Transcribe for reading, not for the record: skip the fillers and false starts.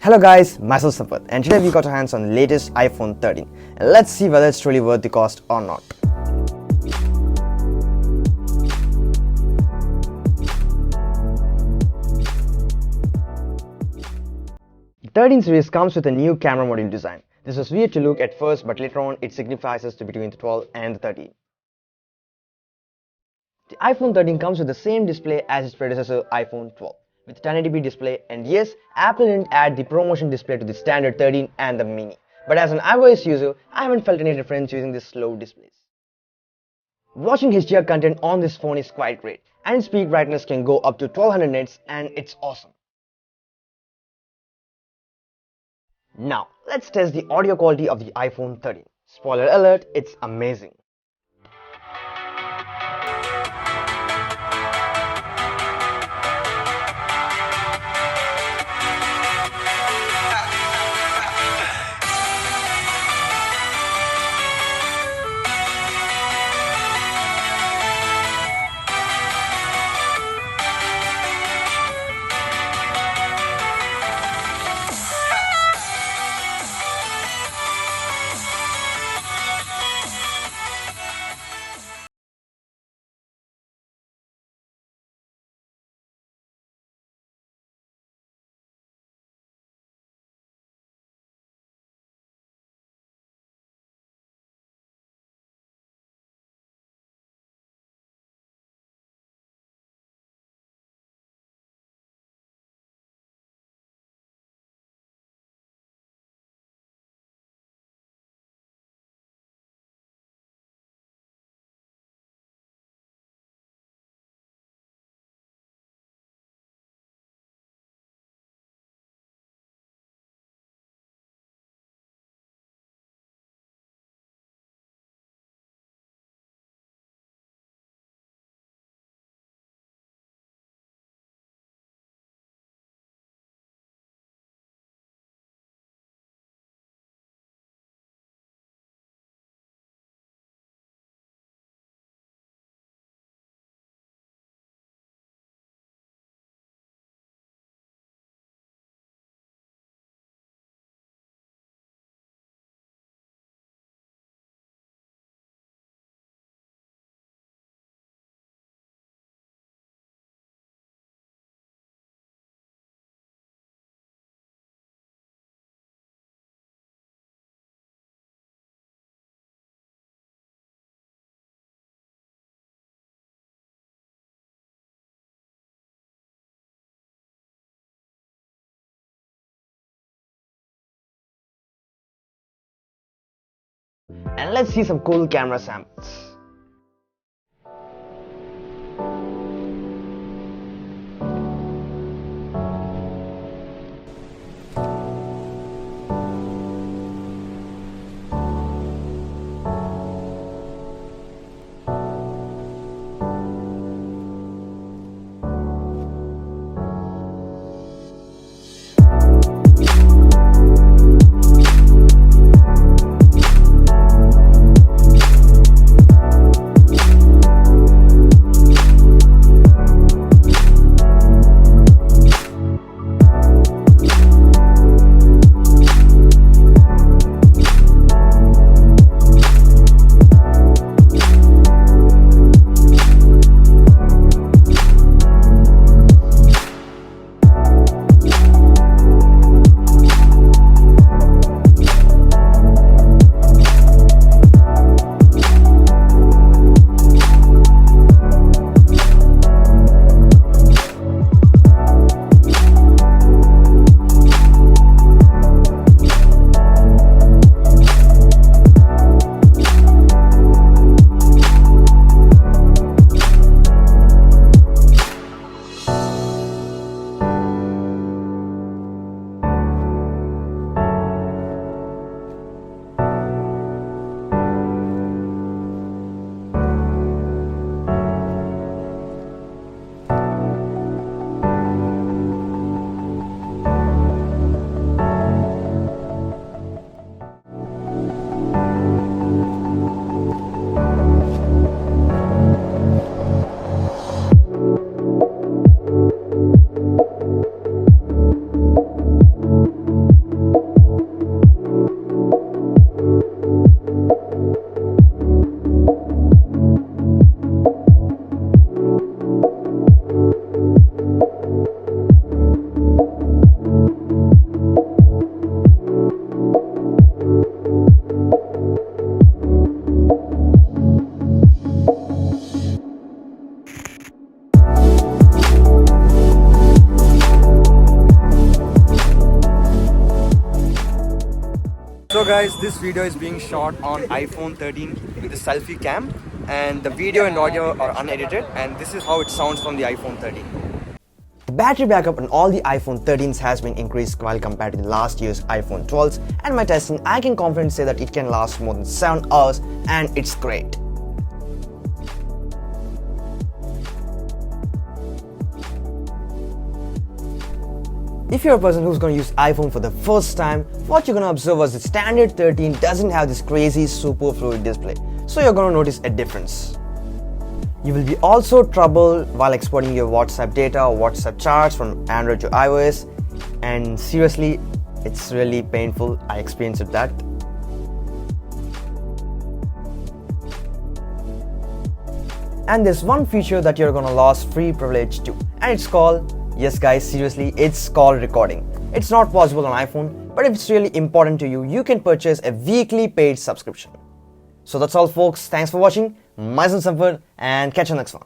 Hello guys, myself Sampath, and today we got our hands on the latest iPhone 13 and let's see whether it's truly worth the cost or not. The 13 series comes with a new camera module design. This was weird to look at first, but later on it signifies us to between the 12 and the 13. The iPhone 13 comes with the same display as its predecessor iPhone 12. With 1080p display, and yes, Apple didn't add the ProMotion display to the standard 13 and the mini. But as an iOS user, I haven't felt any difference using these slow displays. Watching HDR content on this phone is quite great, and its peak brightness can go up to 1200 nits and it's awesome. Now, let's test the audio quality of the iPhone 13. Spoiler alert, it's amazing. And let's see some cool camera samples. So guys, this video is being shot on iPhone 13 with a selfie cam, and the video and audio are unedited, and this is how it sounds from the iPhone 13. The battery backup on all the iPhone 13s has been increased while compared to the last year's iPhone 12s, and my testing I can confidently say that it can last more than 7 hours and it's great. If you're a person who's going to use iPhone for the first time, what you're going to observe is the standard 13 doesn't have this crazy super fluid display, so you're going to notice a difference. You will be also troubled while exporting your WhatsApp data or WhatsApp chats from Android to iOS, and seriously, it's really painful. I experienced that. And there's one feature that you're gonna lose free privilege to, and it's called, yes guys, seriously, it's called recording. It's not possible on iPhone, but if it's really important to you, you can purchase a weekly paid subscription. So that's all folks, thanks for watching, myself Sampath, and catch you next one.